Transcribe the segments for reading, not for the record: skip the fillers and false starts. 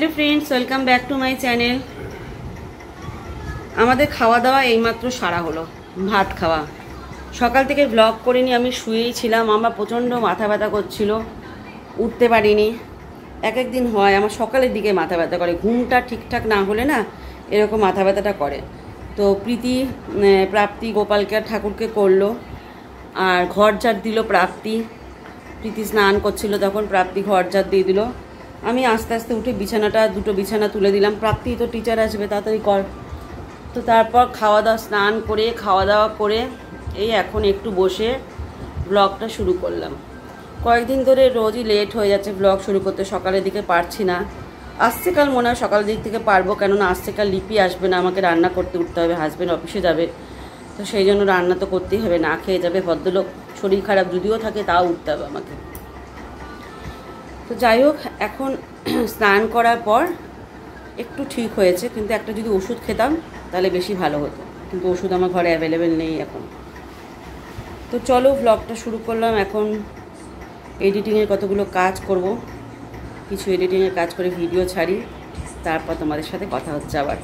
Hello friends, welcome back to my channel. আমাদের খাওয়া দাওয়া এইমাত্র সারা হলো, ভাত খাওয়া। সকাল থেকে ব্লগ করিনি, আমি শুয়েই ছিলাম। আমার প্রচণ্ড মাথা ব্যথা করছিল, উঠতে পারিনি। এক একদিন হয় আমার সকালের দিকে মাথা ব্যথা করে, ঘুমটা ঠিকঠাক না হলে না এরকম মাথা ব্যথাটা করে। তো প্রীতি প্রাপ্তি গোপালকে আর ঠাকুরকে করলো, আর ঘর ঝাড় দিল প্রাপ্তি। প্রীতি স্নান করছিল তখন প্রাপ্তি ঘর ঝাড় দিয়ে দিল। আমি আস্তে আস্তে উঠে দুটো বিছানা তুলে দিলাম। প্রাপ্তি তো টিচার আসবে, তাড়াতাড়ি কর। তো তারপর খাওয়া দাওয়া, স্নান করে খাওয়া দাওয়া করে এই এখন একটু বসে ব্লগটা শুরু করলাম। কয়েকদিন ধরে রোজই লেট হয়ে যাচ্ছে ব্লগ শুরু করতে, সকালের দিকে পারছি না। আসছে কাল মনে হয় সকালের দিক থেকে পারবো, কেননা আসছে কাল লিপি আসবে না, আমাকে রান্না করতে উঠতে হবে। হাজব্যান্ড অফিসে যাবে, তো সেই জন্য রান্না তো করতেই হবে, না খেয়ে যাবে ভদ্রলোক। শরীর খারাপ যদিও থাকে তাও উঠতে হবে আমাকে। তো যাই হোক, এখন স্নান করার পর একটু ঠিক হয়েছে, কিন্তু একটা যদি ওষুধ খেতাম তাহলে বেশি ভালো হতো, কিন্তু ওষুধ আমার ঘরে অ্যাভেলেবেল নেই এখন। তো চলো ব্লগটা শুরু করলাম। এখন এডিটিংয়ের কতগুলো কাজ করব, কিছু এডিটিংয়ের কাজ করে ভিডিও ছাড়ি, তারপর তোমাদের সাথে কথা হচ্ছে আবার।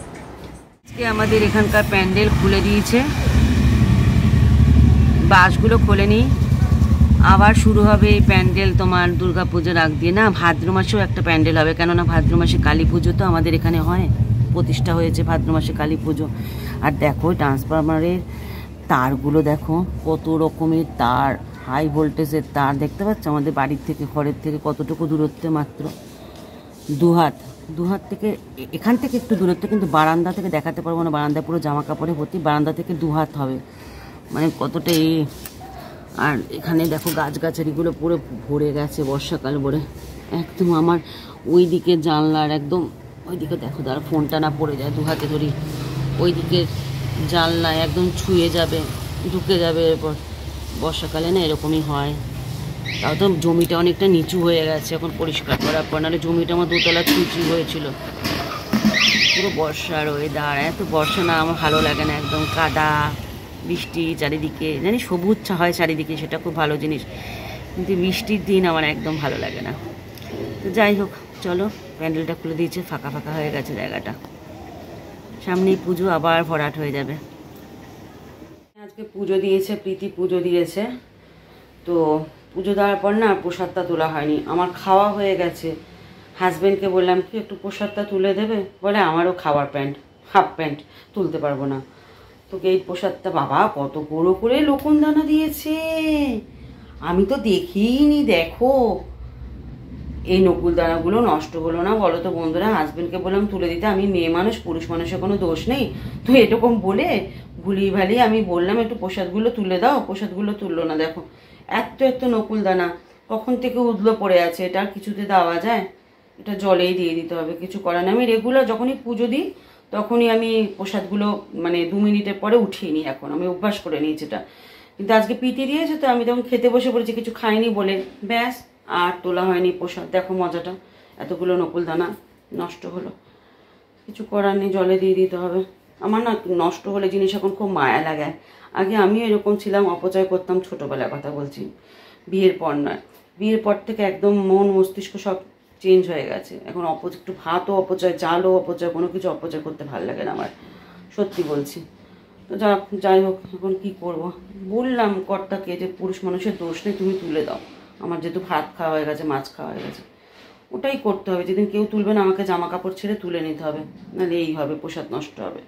আজকে আমাদের এখানকার প্যান্ডেল খুলে দিয়েছে, বাসগুলো খোলেনি। আবার শুরু হবে এই প্যান্ডেল তোমার দুর্গা পুজোর আগ দিয়ে। না, ভাদ্র মাসেও একটা প্যান্ডেল হবে, কেননা ভাদ্র মাসে কালী পুজো তো আমাদের এখানে হয়, প্রতিষ্ঠা হয়েছে ভাদ্র মাসে কালী পুজো। আর দেখো ট্রান্সফরমারের তারগুলো, দেখো কত রকমের তার, হাই ভোল্টেজের তার দেখতে পাচ্ছ। আমাদের বাড়ির থেকে ঘরের থেকে কতটুকু দূরত্বে, মাত্র দু হাত থেকে, এখান থেকে একটু দূরত্ব, কিন্তু বারান্দা থেকে দেখাতে পারবো না, বারান্দা পুরো জামা কাপড়ে ভর্তি। বারান্দা থেকে 2 হাত হবে, মানে কতটা আর এখানে দেখো গাছগাছালিগুলো পুরো ভরে গেছে বর্ষাকাল ভরে একদম। আমার ওই দিকে জানলার একদম ওইদিকে দেখো, তার ফোনটা না পড়ে যায়, 2 হাতে ধরি, ওই দিকের জানলায় একদম ছুঁয়ে যাবে, ঢুকে যাবে। এরপর বর্ষাকালে না এরকমই হয়। তাও তো জমিটা অনেকটা নিচু হয়ে গেছে এখন পরিষ্কার করার পর, নাহলে জমিটা আমার 2 তলা নিচু হয়েছিল। পুরো বর্ষার ওয়েদার, এত বর্ষা না আমার ভালো লাগে না, একদম কাদা বৃষ্টি চারিদিকে, জানি সবুজ হয় চারিদিকে, সেটা খুব ভালো জিনিস, কিন্তু বৃষ্টির দিন আমার একদম ভালো লাগে না। তো যাই হোক, চলো প্যান্ডেলটা খুলে দিয়েছে, ফাঁকা ফাঁকা হয়ে গেছে জায়গাটা, সামনেই পুজো আবার ভরাট হয়ে যাবে। আজকে পুজো দিয়েছে প্রীতি, পুজো দিয়েছে। তো পুজো দেওয়ার পর না প্রসাদটা তোলা হয়নি, আমার খাওয়া হয়ে গেছে। হাজব্যান্ডকে বললাম কি একটু প্রসাদটা তুলে দেবে, বলে আমারও খাওয়ার প্যান্ট, হাফ প্যান্ট তুলতে পারবো না। তোকে এই প্রসাদটা, বাবা কত বড় করে লকুনদানা দিয়েছে, আমি তো দেখিনি। দেখো এই নকুলদানাগুলো নষ্ট হলো না বলো তো বন্ধুরা? হাজবেন্ডকে বললাম তুলে দিতে, আমি মেয়ে মানুষ, পুরুষ মানুষের কোনো দোষ নেই। তো এরকম বলে ভুলিয়ে ভালিয়ে আমি বললাম একটু প্রসাদগুলো তুলে দাও, প্রসাদগুলো তুললো না। দেখো এত নকুলদানা কখন থেকে উদলো পড়ে আছে, এটা আর কিছুতে দেওয়া যায়? এটা জলেই দিয়ে দিতে হবে, কিছু করার নেই। আমি রেগুলার যখনই পুজো দিই তখনই আমি প্রসাদগুলো মানে 2 মিনিটের পরে উঠিয়ে নিই, এখন আমি অভ্যাস করে নিয়েছি এটা। কিন্তু আজকে পিটি দিয়েছে, তো আমি তখন খেতে বসে পড়েছি, কিছু খাইনি বলে ব্যাস আর তোলা হয়নি প্রসাদ। দেখো মজাটা, এতগুলো নকুলদানা নষ্ট হলো, কিছু করার নেই, জলে দিয়ে দিতে হবে। আমার না নষ্ট হলে জিনিস এখন খুব মায়া লাগে। আগে আমিও এরকম ছিলাম, অপচয় করতাম, ছোটোবেলার কথা বলছি, বিয়ের পর নয়। বিয়ের পর থেকে একদম মন মস্তিষ্ক সব চেঞ্জ হয়ে গেছে। এখন একটু ভাতও অপচয়, চালও অপচয়, কোনো কিছু অপচয় করতে ভালো লাগে না আমার, সত্যি বলছি। তো যাই হোক, এখন কি করব, বললাম কর্তাকে যে পুরুষ মানুষের দোষ নেই, তুমি তুলে দাও। আমার যেহেতু ভাত খাওয়া হয়ে গেছে, মাছ খাওয়া হয়ে গেছে, ওটাই করতে হবে। যেদিন কেউ তুলবে না আমাকে জামা কাপড় ছেড়ে তুলে নিতে হবে, নাহলে এই হবে, প্রসাদ নষ্ট হবে।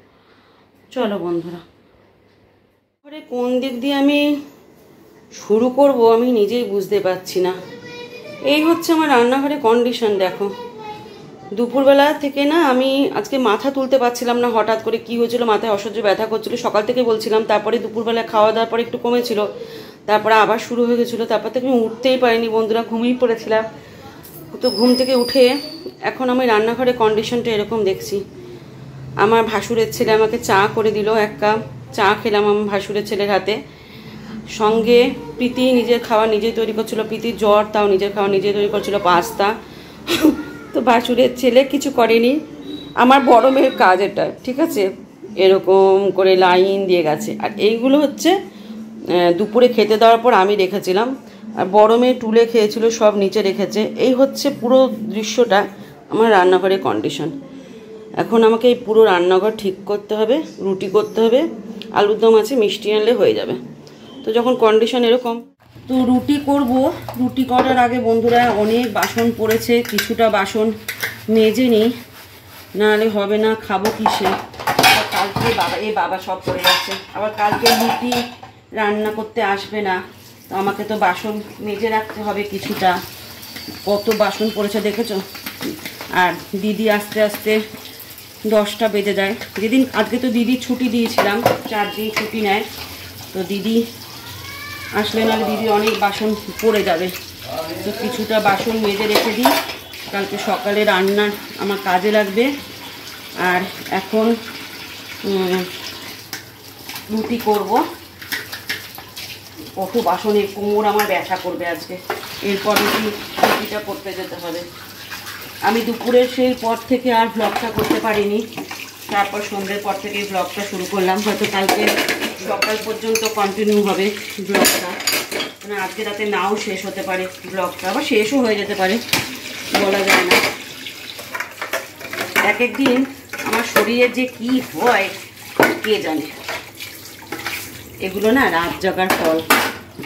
চলো বন্ধুরা, পরে কোন দিক দিয়ে আমি শুরু করব আমি নিজেই বুঝতে পারছি না। এই হচ্ছে আমার রান্নাঘরে কন্ডিশন। দেখো দুপুরবেলা থেকে না আমি আজকে মাথা তুলতে পারছিলাম না, হঠাৎ করে কি হয়েছিল, মাথায় অসহ্য ব্যথা করছিল, সকাল থেকে বলছিলাম। তারপরে দুপুরবেলা খাওয়া দাওয়ার পরে একটু কমেছিল, তারপরে আবার শুরু হয়ে গেছিলো। তারপর থেকে আমি উঠতেই পারিনি বন্ধুরা, ঘুমিয়ে পড়েছিলাম। তো ঘুম থেকে উঠে এখন আমি রান্নাঘরে কন্ডিশনটা এরকম দেখছি। আমার ভাসুরের ছেলে আমাকে চা করে দিল, 1 কাপ চা খেলাম আমার ভাসুরের ছেলের হাতে। সঙ্গে প্রীতি নিজের খাওয়া নিজেই তৈরি করছিল, প্রীতির জ্বর, তাও নিজের খাওয়া নিজেই তৈরি করছিল, পাস্তা। তো ভাসুরের ছেলে কিছু করেনি, আমার বড় মেয়ের কাজ এটা, ঠিক আছে, এরকম করে লাইন দিয়ে গেছে। আর এইগুলো হচ্ছে দুপুরে খেতে দেওয়ার পর আমি রেখেছিলাম, আর বড় মেয়ে টুলে খেয়েছিল, সব নিচে রেখেছে। এই হচ্ছে পুরো দৃশ্যটা। আমার রান্নাঘরের কন্ডিশন। এখন আমাকে এই পুরো রান্নাঘর ঠিক করতে হবে, রুটি করতে হবে, আলুর দম আছে, মিষ্টি আনলে হয়ে যাবে। তো যখন কন্ডিশন এরকম, তো রুটি করব। রুটি করার আগে বন্ধুরা অনেক বাসন পড়েছে, কিছুটা বাসন মেজে নিই, নাহলে হবে না, খাবো কিসে। কালকে বাবা সব করে যাচ্ছে, আবার কালকে রুটি রান্না করতে আসবে না, তো আমাকে তো বাসন মেজে রাখতে হবে কিছুটা। কত বাসন পড়েছে দেখেছো। আর দিদি আস্তে আস্তে 10টা বেজে যায়। যেদিন আজকে তো দিদি ছুটি দিয়েছিলাম, 4 দিন ছুটি নেয়, তো দিদি আসলে না দিদি অনেক বাসন পড়ে যাবে। তো কিছুটা বাসন মেজে রেখে দিই, কালকে সকালে রান্না আমার কাজে লাগবে। আর এখন রুটি করব। কত বাসনের কোমর আমার ব্যথা করবে আজকে। এরপর রুটিটা করতে যেতে হবে। আমি দুপুরের সেই পর থেকে আর ব্লগটা করতে পারিনি, তারপর সন্ধ্যের পর থেকে ব্লগটা শুরু করলাম। হয়তো কালকে সকাল পর্যন্ত কন্টিনিউ হবে ব্লগটা, মানে আজকে রাতে নাও শেষ হতে পারে ব্লগটা, আবার শেষও হয়ে যেতে পারে, বলা যায় না। এক এক দিন আমার শরীরে যে কি হয় কে জানে। এগুলো না রাত জাগার ফল।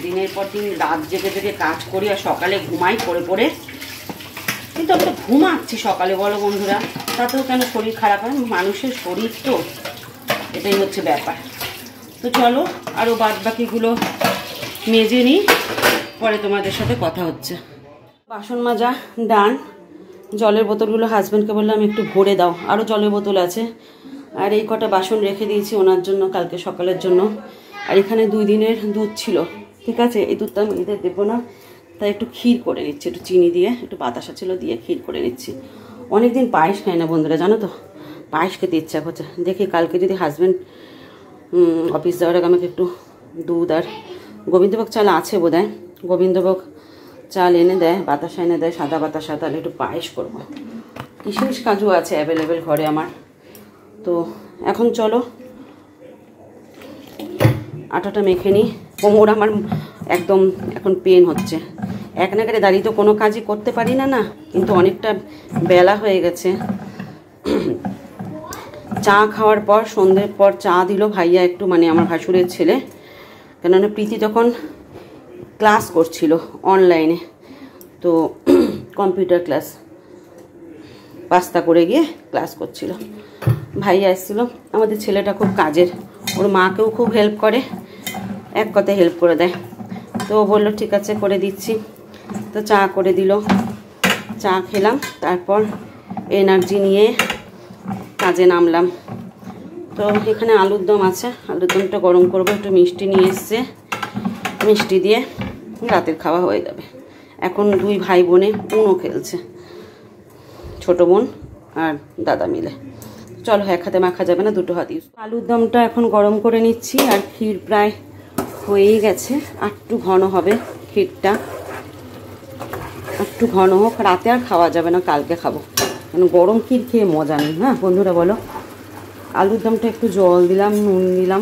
দিনের পর দিন রাত জেগে জেগে কাজ করি আর সকালে ঘুমাই পড়ে পড়ে। কিন্তু আমি তো ঘুমাচ্ছি সকালে, বলো বন্ধুরা, তাতেও কেন শরীর খারাপ হয়? মানুষের শরীর তো, এটাই হচ্ছে ব্যাপার। তো চলো আরও বাদ বাকিগুলো মেজে নিই, পরে তোমাদের সাথে কথা হচ্ছে। বাসন মাজা ডান। জলের বোতলগুলো হাজব্যান্ডকে বললাম একটু ভরে দাও, আরও জলের বোতল আছে। আর এই কটা বাসন রেখে দিয়েছি ওনার জন্য, কালকে সকালের জন্য। আর এখানে 2 দিনের দুধ ছিল, ঠিক আছে, এই দুধটা আমি এদের দেবো না, তাই একটু ক্ষীর করে নিচ্ছি, একটু চিনি দিয়ে, একটু বাতাসা ছিল দিয়ে ক্ষীর করে নিচ্ছি। অনেকদিন পায়েস খাই না বন্ধুরা, জানো তো, পায়েস খেতে ইচ্ছা করছে। দেখি কালকে যদি হাজব্যান্ড অফিস যাওয়ার আগে আমাকে একটু দুধ আর গোবিন্দভোগ চাল আছে বোধ হয়, গোবিন্দভোগ চাল এনে দেয়, বাতাসা এনে দেয়, সাদা বাতাসা, তাহলে একটু পায়েস করবো। কিশমিশ কাজু আছে অ্যাভেলেবেল ঘরে আমার। তো এখন চলো আটাটা মেখে নিই। কোমর আমার একদম এখন পেন হচ্ছে, এক নাগারে দাঁড়িয়ে তো কোনো কাজই করতে পারি না, কিন্তু অনেকটা বেলা হয়ে গেছে। চা খাওয়ার পর, সন্ধ্যের পর চা দিল ভাইয়া একটু, মানে আমার ভাসুরের ছেলে, কেননা প্রীতি তখন ক্লাস করছিল অনলাইনে, তো কম্পিউটার ক্লাস, পাস্তা করে গিয়ে ক্লাস করছিল। ভাইয়া এসেছিল। আমাদের ছেলেটা খুব কাজের, ওর মাকেও খুব হেল্প করে, এক কথায় হেল্প করে দেয়। তো ও বললো ঠিক আছে করে দিচ্ছি, তো চা করে দিল, চা খেলাম, তারপর এনার্জি নিয়ে কাজে নামলাম। তো এখানে আলুর দম আছে, আলুর দমটা গরম করবো, একটু মিষ্টি নিয়ে এসছে, মিষ্টি দিয়ে রাতের খাওয়া হয়ে যাবে। এখন 2 ভাই বোনে উনো খেলছে, ছোট বোন আর দাদা মিলে। চলো এক হাতে মাখা যাবে না, 2 হাত ইউজ। আলুর দমটা এখন গরম করে নিচ্ছি, আর ক্ষীর প্রায় হয়েই গেছে, একটু ঘন হবে ক্ষীরটা, একটু ঘন হোক, রাতে আর খাওয়া যাবে না, কালকে খাবো, কারণ গরম ক্ষীর খেয়ে মজা নেই। হ্যাঁ বন্ধুরা বলো। আলুর দমটা একটু জল দিলাম, নুন দিলাম,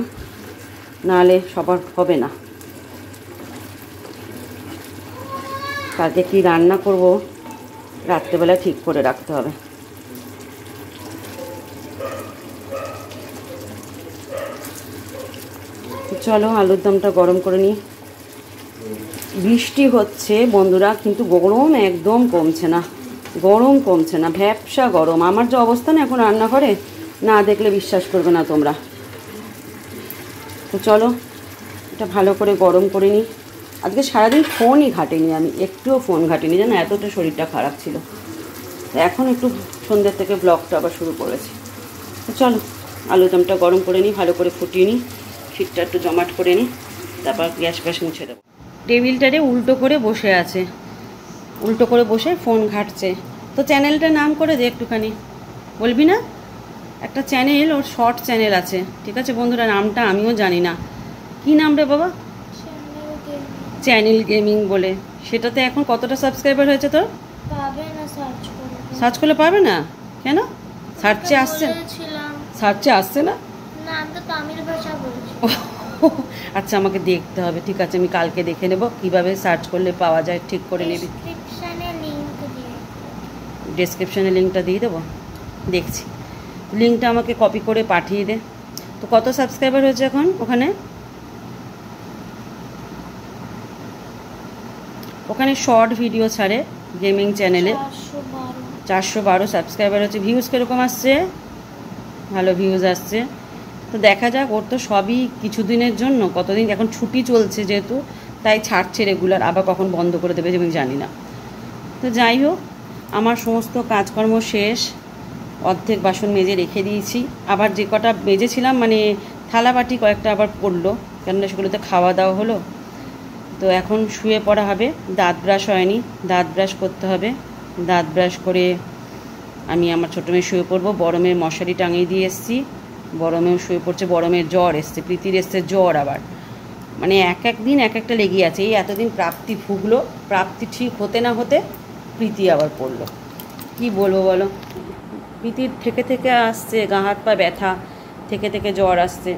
নাহলে সবার হবে না। কালকে কি রান্না করব রাত্রেবেলা ঠিক করে রাখতে হবে। চলো আলুর দমটা গরম করে নিই। বৃষ্টি হচ্ছে বন্ধুরা, কিন্তু গরম একদম কমছে না, গরম কমছে না, ভ্যাপসা গরম। আমার যে অবস্থা না এখন রান্নাঘরে, না দেখলে বিশ্বাস করবে না তোমরা। তো চলো এটা ভালো করে গরম করে নিই। আজকে সারাদিন ফোনই ঘাটিনি, আমি একটুও ফোন ঘাটিনি, জানো, এতটা শরীরটা খারাপ ছিল। এখন একটু সন্ধ্যের থেকে ব্লগটা আবার শুরু করেছি। তো চলো আলুর দমটা গরম করে নিই, ভালো করে ফুটিয়ে নিই, ক্ষীরটা একটু জমাট করে নিই, তারপর গ্যাস ফ্যাস মুছে দেবো। টেবিলটারে উল্টো করে বসে আছে, উল্টো করে বসে ফোন ঘাটছে। তো চ্যানেলটার নাম করে দে একটুখানি, বলবি না? একটা চ্যানেল, ওর শর্ট চ্যানেল আছে, ঠিক আছে বন্ধুরা, নামটা আমিও জানি না, কি নাম রে বাবা? চ্যানেল গেমিং বলে। সেটাতে এখন কতটা সাবস্ক্রাইবার হয়েছে তোর? পাবে না, সার্চ করলে পাবে না কেন? সার্চে আসছে, সার্চে আসছে না? না, আমি তো তামিল ভাষা বলছি। আচ্ছা আমাকে দেখতে হবে, ঠিক আছে, আমি কালকে দেখে নেব কিভাবে সার্চ করলে পাওয়া যায়, ঠিক করে নিবি। ডেসক্রিপশনে লিংক দিয়ে। ডেসক্রিপশানে লিঙ্কটা দিয়ে দেবো, দেখছি। লিঙ্কটা আমাকে কপি করে পাঠিয়ে দে। তো কত সাবস্ক্রাইবার হয়েছে এখন ওখানে? ওখানে শর্ট ভিডিও ছাড়ে গেমিং চ্যানেলে। 412 সাবস্ক্রাইবার হচ্ছে। ভিউজ কীরকম আসছে? ভালো ভিউজ আসছে। তো দেখা যাক, ওর তো সবই কিছুদিনের জন্য, কতদিন এখন ছুটি চলছে যেহেতু, তাই ছাড়ছে রেগুলার, আবার কখন বন্ধ করে দেবে আমি জানি না। তো যাই হোক, আমার সমস্ত কাজকর্ম শেষ, অর্ধেক বাসন মেজে রেখে দিয়েছি। আবার যে কটা মেজেছিলাম মানে থালাবাটি কয়েকটা আবার পড়লো, কেননা সেগুলোতে খাওয়া দাওয়া হলো। তো এখন শুয়ে পড়া হবে। দাঁত ব্রাশ হয়নি, দাঁত ব্রাশ করতে হবে। দাঁত ব্রাশ করে আমি আমার ছোটো মেয়ে শুয়ে পড়বো। বড় মেয়ের মশারি টাঙিয়ে দিয়ে এসেছি, বড় মেয়েও শুয়ে পড়ছে। বড় মেয়ের জ্বর এসছে, প্রীতির এসছে জ্বর আবার, মানে এক এক দিন এক একটা লেগে আছে। এই এতদিন প্রাপ্তি ভুগলো, প্রাপ্তি ঠিক হতে না হতে প্রীতি আবার পড়লো। কি বলবো বলো, প্রীতির থেকে থেকে আসছে, গা হাত পা ব্যথা, থেকে থেকে জ্বর আসছে।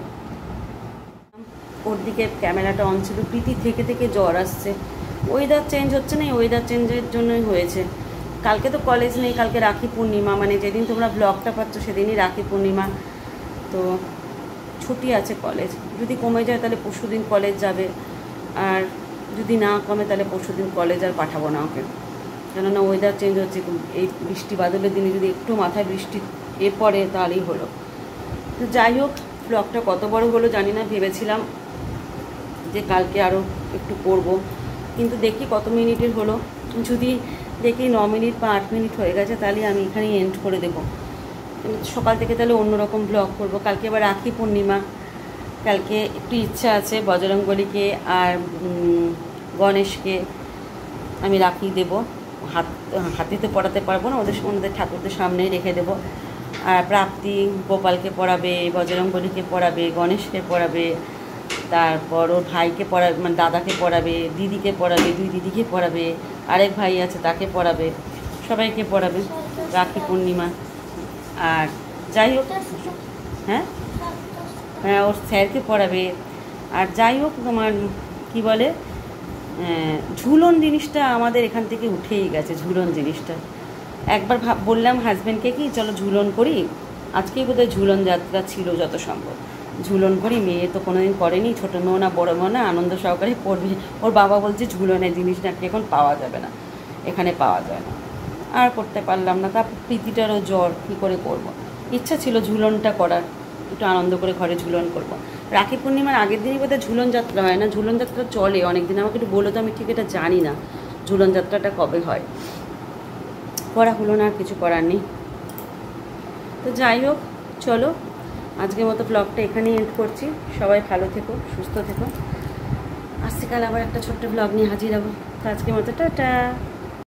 ওর দিকে ক্যামেরাটা অন ছিল। প্রীতি থেকে থেকে জ্বর আসছে। ওয়েদার চেঞ্জ হচ্ছে না, এই ওয়েদার চেঞ্জের জন্যই হয়েছে। কালকে তো কলেজ নেই, কালকে রাখি পূর্ণিমা, মানে যেদিন তোমরা ব্লগটা পাচ্ছ সেদিনই রাখি পূর্ণিমা। তো ছুটি আছে কলেজ। যদি কমে যায় তাহলে পরশুদিন কলেজ যাবে, আর যদি না কমে তাহলে পরশুদিন কলেজ আর পাঠাবো না ওকে। কেননা ওয়েদার চেঞ্জ হচ্ছে, এই বৃষ্টি বাদলের দিনে যদি একটু মাথায় বৃষ্টি পড়ে তাহলেই হলো। তো যাই হোক, ব্লগটা কত বড় হলো জানি না। ভেবেছিলাম যে কালকে আরও একটু করব, কিন্তু দেখি কত মিনিটের হলো। যদি দেখি 9 মিনিট বা 8 মিনিট হয়ে গেছে তাহলে আমি এখানেই এন্ড করে দেবো। সকাল থেকে তাহলে অন্যরকম ব্লগ করব। কালকে আবার রাখি পূর্ণিমা, কালকে একটু ইচ্ছা আছে বজরংবলীকে আর গণেশকে আমি রাখি দেবো। হাতিতে পড়াতে পারবো না, ওদের ঠাকুরদের সামনেই রেখে দেবো। আর প্রাপ্তি গোপালকে পড়াবে, বজরংবলীকে পড়াবে, গণেশকে পড়াবে, তারপর ওর ভাইকে পড়াবে, মানে দাদাকে পড়াবে, দিদিকে পড়াবে, 2 দিদিকে পড়াবে, আরেক ভাই আছে তাকে পড়াবে, সবাইকে পড়াবে রাখি পূর্ণিমা। আর যাই হোক, হ্যাঁ হ্যাঁ, ওর স্যারকে পড়াবে। আর যাই হোক, তোমার কি বলে, ঝুলন জিনিসটা আমাদের এখান থেকে উঠেই গেছে। ঝুলন জিনিসটা একবার বললাম হাজব্যান্ডকে কি চলো ঝুলন করি, আজকেই বোধহয় ঝুলন যাত্রা ছিল, যত সম্ভব ঝুলন করি। মেয়ে তো কোনোদিন করেনি, ছোটো মেয়েও না বড়ো মেয়েও না, আনন্দ সহকারে পড়বে। ওর বাবা বলছে ঝুলনের জিনিস নাকি এখন পাওয়া যাবে না, এখানে পাওয়া যায় না। আর করতে পারলাম না। তারপর প্রীতিটারও জ্বর, কী করে করব। ইচ্ছা ছিল ঝুলনটা করার, একটু আনন্দ করে ঘরে ঝুলন করব। রাখি পূর্ণিমার আগের দিনই বোধহয় ঝুলন যাত্রা হয় না? ঝুলন যাত্রা চলে অনেক দিন, আমাকে একটু বলো তো, আমি ঠিক এটা জানি না ঝুলন যাত্রাটা কবে হয়। করা হলো না, আর কিছু করার নেই। তো যাই হোক, চলো আজকের মতো ব্লগটা এখানেই এন্ড করছি। সবাই ভালো থেকো, সুস্থ থেকো। আজকে কাল আবার একটা ছোট্ট ব্লগ নিয়ে হাজির হবো। তো আজকের মতো টাটা।